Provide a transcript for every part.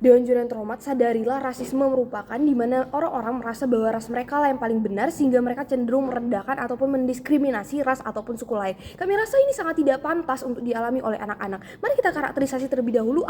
Dewan Juri yang terhormat, sadarilah rasisme merupakan di mana orang-orang merasa bahwa ras mereka lah yang paling benar sehingga mereka cenderung merendahkan ataupun mendiskriminasi ras ataupun suku lain. Kami rasa ini sangat tidak pantas untuk dialami oleh anak-anak. Mari kita karakterisasi terlebih dahulu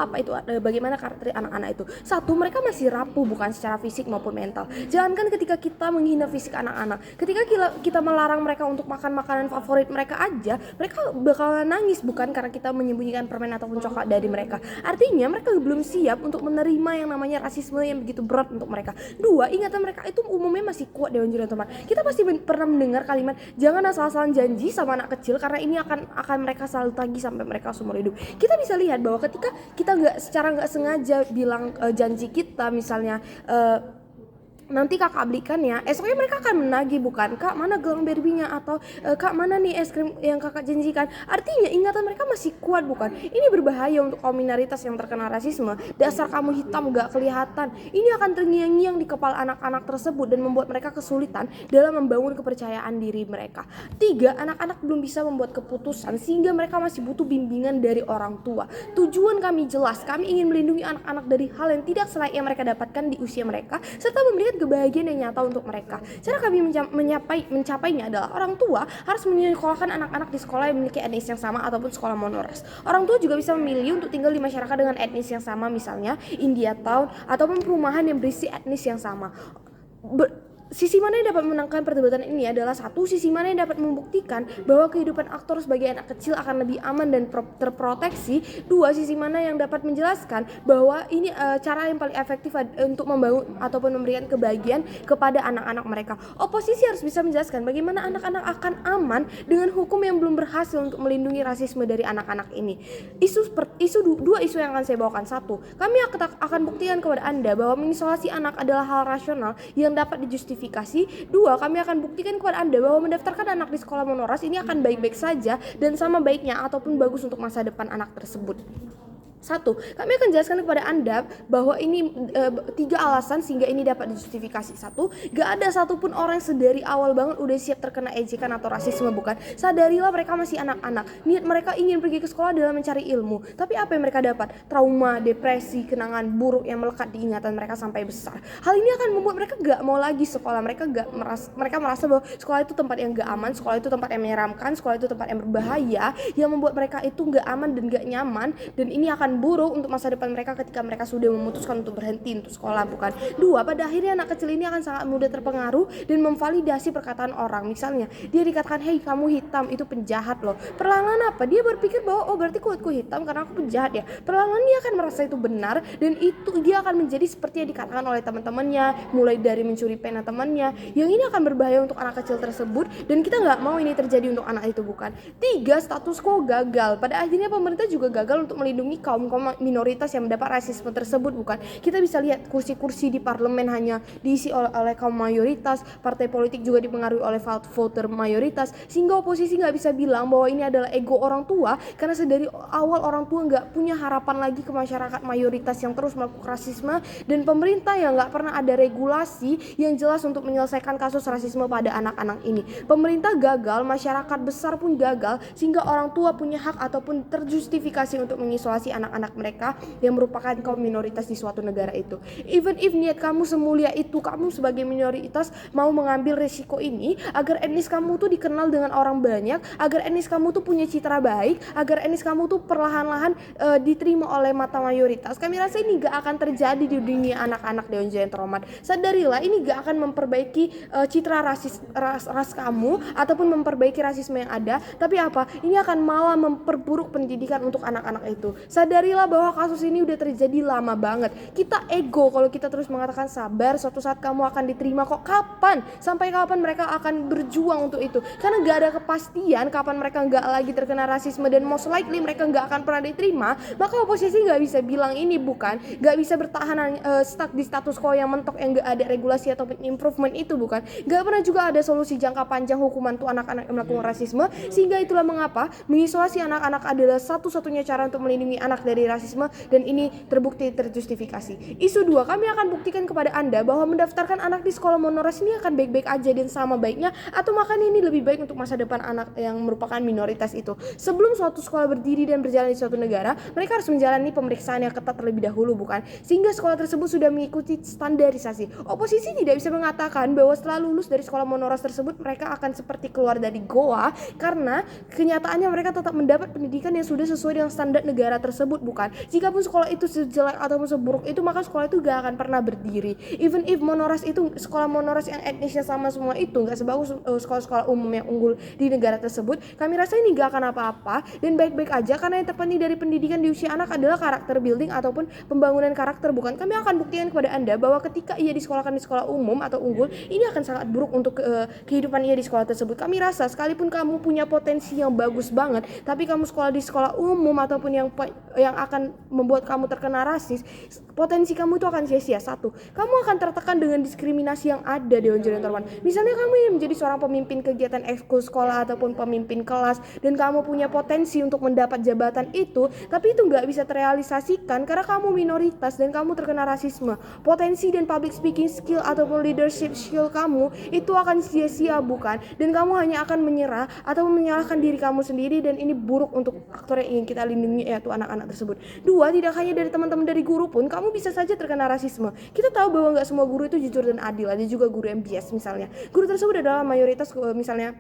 bagaimana karakter anak-anak itu. Satu, mereka masih rapuh bukan secara fisik maupun mental. Jangankan ketika kita menghina fisik anak-anak, ketika kita melarang mereka untuk makan makanan favorit mereka aja, mereka bakalan nangis bukan karena kita menyembunyikan permen ataupun coklat dari mereka. Artinya mereka belum siap untuk menerima yang namanya rasisme yang begitu berat untuk mereka. Dua, ingatan mereka itu umumnya masih kuat Dewan Juri teman. Kita pasti pernah mendengar kalimat jangan asal-asalan janji sama anak kecil karena ini akan mereka selalu tagih sampai mereka seumur hidup. Kita bisa lihat bahwa ketika kita secara nggak sengaja bilang janji kita misalnya nanti kakak belikan ya, esoknya mereka akan menagih bukan, kak mana gelang Barbie-nya, atau kak mana nih es krim yang kakak janjikan. Artinya ingatan mereka masih kuat bukan. Ini berbahaya untuk kaum minoritas yang terkena rasisme. Dasar kamu hitam gak kelihatan, ini akan terngiang-ngiang di kepala anak-anak tersebut dan membuat mereka kesulitan dalam membangun kepercayaan diri mereka. Tiga, anak-anak belum bisa membuat keputusan sehingga mereka masih butuh bimbingan dari orang tua. Tujuan kami jelas, kami ingin melindungi anak-anak dari hal yang tidak selayaknya mereka dapatkan di usia mereka serta memberikan kebahagiaan yang nyata untuk mereka. Cara kami mencapainya adalah orang tua harus menyekolahkan anak-anak di sekolah yang memiliki etnis yang sama ataupun sekolah monoras. Orang tua juga bisa memilih untuk tinggal di masyarakat dengan etnis yang sama, misalnya India Town ataupun perumahan yang berisi etnis yang sama. Sisi mana yang dapat memenangkan perdebatan ini adalah satu, sisi mana yang dapat membuktikan bahwa kehidupan aktor sebagai anak kecil akan lebih aman dan terproteksi. Dua, sisi mana yang dapat menjelaskan bahwa ini cara yang paling efektif untuk membangun ataupun memberikan kebahagiaan kepada anak-anak mereka. Oposisi harus bisa menjelaskan bagaimana anak-anak akan aman dengan hukum yang belum berhasil untuk melindungi rasisme dari anak-anak ini. Dua isu yang akan saya bawakan. Satu, kami akan buktikan kepada Anda bahwa mengisolasi anak adalah hal rasional yang dapat dijustifikasi. Dua, kami akan buktikan kepada Anda bahwa mendaftarkan anak di sekolah monoras ini akan baik-baik saja dan sama baiknya ataupun bagus untuk masa depan anak tersebut. Satu, kami akan jelaskan kepada Anda bahwa ini 3 alasan sehingga ini dapat dijustifikasi. Satu, gak ada satupun orang yang sedari awal banget udah siap terkena ejekan atau rasisme bukan. Sadarilah mereka masih anak-anak. Niat mereka ingin pergi ke sekolah dalam mencari ilmu. Tapi apa yang mereka dapat? Trauma, depresi, kenangan buruk yang melekat di ingatan mereka sampai besar. Hal ini akan membuat mereka gak mau lagi sekolah. Mereka merasa bahwa sekolah itu tempat yang gak aman, sekolah itu tempat yang menyeramkan, sekolah itu tempat yang berbahaya, yang membuat mereka itu gak aman dan gak nyaman, dan ini akan buruk untuk masa depan mereka ketika mereka sudah memutuskan untuk berhenti untuk sekolah bukan. Dua, pada akhirnya anak kecil ini akan sangat mudah terpengaruh dan memvalidasi perkataan orang. Misalnya dia dikatakan, hei kamu hitam, itu penjahat loh. Perlahan apa? Dia berpikir bahwa oh berarti kulitku hitam karena aku penjahat ya. Perlahan dia akan merasa itu benar dan itu dia akan menjadi seperti yang dikatakan oleh teman-temannya, mulai dari mencuri pena temannya. Yang ini akan berbahaya untuk anak kecil tersebut dan kita nggak mau ini terjadi untuk anak itu bukan. Tiga, status quo gagal. Pada akhirnya pemerintah juga gagal untuk melindungi kaum minoritas yang mendapat rasisme tersebut bukan. Kita bisa lihat kursi-kursi di parlemen hanya diisi oleh kaum mayoritas, partai politik juga dipengaruhi oleh voter mayoritas, sehingga oposisi nggak bisa bilang bahwa ini adalah ego orang tua karena sedari awal orang tua nggak punya harapan lagi ke masyarakat mayoritas yang terus melakukan rasisme dan pemerintah yang nggak pernah ada regulasi yang jelas untuk menyelesaikan kasus rasisme pada anak-anak ini. Pemerintah gagal, masyarakat besar pun gagal, sehingga orang tua punya hak ataupun terjustifikasi untuk mengisolasi anak-anak mereka yang merupakan kaum minoritas di suatu negara itu. Even if niat kamu semulia itu, kamu sebagai minoritas mau mengambil resiko ini agar etnis kamu tuh dikenal dengan orang banyak, agar etnis kamu tuh punya citra baik, agar etnis kamu tuh perlahan-lahan diterima oleh mata mayoritas. Kami rasa ini gak akan terjadi di dunia anak-anak Dewan Juri yang terhormat. Sadarilah ini gak akan memperbaiki citra ras kamu ataupun memperbaiki rasisme yang ada, tapi apa? Ini akan malah memperburuk pendidikan untuk anak-anak itu. Sadarilah bahwa kasus ini udah terjadi lama banget. Kita ego kalau kita terus mengatakan sabar, suatu saat kamu akan diterima kok. Kapan? Sampai kapan mereka akan berjuang untuk itu? Karena gak ada kepastian kapan mereka gak lagi terkena rasisme dan most likely mereka gak akan pernah diterima. Maka oposisi gak bisa bilang ini bukan, gak bisa bertahan stuck di status quo yang mentok yang gak ada regulasi ataupun improvement itu bukan. Gak pernah juga ada solusi jangka panjang hukuman untuk anak-anak yang melakukan rasisme. Sehingga itulah mengapa mengisolasi anak-anak adalah satu-satunya cara untuk melindungi anak dari rasisme dan ini terbukti terjustifikasi. Isu 2, kami akan buktikan kepada Anda bahwa mendaftarkan anak di sekolah monoras ini akan baik-baik aja dan sama baiknya, atau makanya ini lebih baik untuk masa depan anak yang merupakan minoritas itu. Sebelum suatu sekolah berdiri dan berjalan di suatu negara, mereka harus menjalani pemeriksaan yang ketat terlebih dahulu, bukan? Sehingga sekolah tersebut sudah mengikuti standarisasi. Oposisi tidak bisa mengatakan bahwa setelah lulus dari sekolah monoras tersebut mereka akan seperti keluar dari goa, karena kenyataannya mereka tetap mendapat pendidikan yang sudah sesuai dengan standar negara tersebut, bukan? Jikapun sekolah itu sejelek ataupun seburuk itu, maka sekolah itu gak akan pernah berdiri. Even if monoras itu, sekolah monoras yang etnisnya sama semua itu gak sebagus sekolah-sekolah umum yang unggul di negara tersebut, kami rasa ini gak akan apa-apa dan baik-baik aja, karena yang terpenting dari pendidikan di usia anak adalah karakter building ataupun pembangunan karakter, bukan? Kami akan buktikan kepada Anda bahwa ketika ia disekolahkan di sekolah umum atau unggul, ini akan sangat buruk untuk kehidupan ia di sekolah tersebut. Kami rasa sekalipun kamu punya potensi yang bagus banget, tapi kamu sekolah di sekolah umum ataupun yang akan membuat kamu terkena rasis, potensi kamu itu akan sia-sia. Satu, kamu akan tertekan dengan diskriminasi yang ada di Dewan Torman. Misalnya kamu yang menjadi seorang pemimpin kegiatan ekskul sekolah ataupun pemimpin kelas dan kamu punya potensi untuk mendapat jabatan itu, tapi itu nggak bisa terrealisasikan karena kamu minoritas dan kamu terkena rasisme. Potensi dan public speaking skill ataupun leadership skill kamu itu akan sia-sia, bukan? Dan kamu hanya akan menyerah atau menyalahkan diri kamu sendiri, dan ini buruk untuk aktor yang ingin kita lindungi, yaitu anak-anak tersebut. 2, tidak hanya dari teman-teman dari guru pun, kamu bisa saja terkena rasisme. Kita tahu bahwa nggak semua guru itu jujur dan adil, ada juga guru yang bias misalnya. Guru tersebut adalah mayoritas misalnya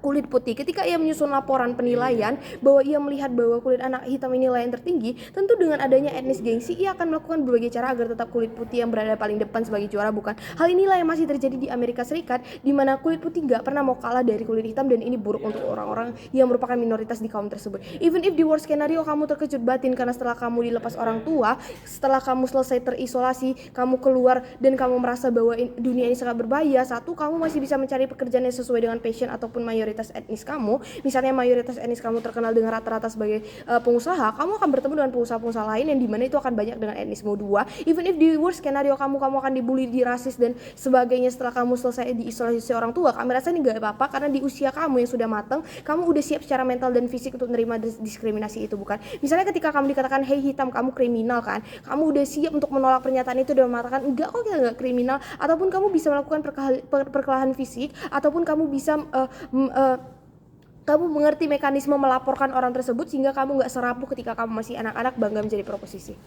kulit putih. Ketika ia menyusun laporan penilaian bahwa ia melihat bahwa kulit anak hitam ini nilai yang tertinggi, tentu dengan adanya etnis gengsi ia akan melakukan berbagai cara agar tetap kulit putih yang berada paling depan sebagai juara, bukan? Hal inilah yang masih terjadi di Amerika Serikat, di mana kulit putih gak pernah mau kalah dari kulit hitam, dan ini buruk untuk orang-orang yang merupakan minoritas di kaum tersebut. Even if di worst scenario kamu terkejut batin karena setelah kamu dilepas orang tua, setelah kamu selesai terisolasi, kamu keluar dan kamu merasa bahwa dunia ini sangat berbahaya, satu, kamu masih bisa mencari pekerjaan yang sesuai dengan passion ataupun mayoritas etnis kamu. Misalnya mayoritas etnis kamu terkenal dengan rata-rata sebagai pengusaha, kamu akan bertemu dengan pengusaha-pengusaha lain yang dimana itu akan banyak dengan etnismu. 2, even if di worst scenario kamu akan dibully, dirasis dan sebagainya setelah kamu selesai diisolasi orang tua, kami rasa ini gak apa-apa karena di usia kamu yang sudah matang, kamu udah siap secara mental dan fisik untuk menerima diskriminasi itu, bukan? Misalnya ketika kamu dikatakan hey hitam kamu kriminal, kan? Kamu udah siap untuk menolak pernyataan itu dan mengatakan enggak kok, kita enggak kriminal, ataupun kamu bisa melakukan perkelahan fisik, ataupun kamu bisa kamu mengerti mekanisme melaporkan orang tersebut sehingga kamu gak serapuh ketika kamu masih anak-anak bangga menjadi proposisi.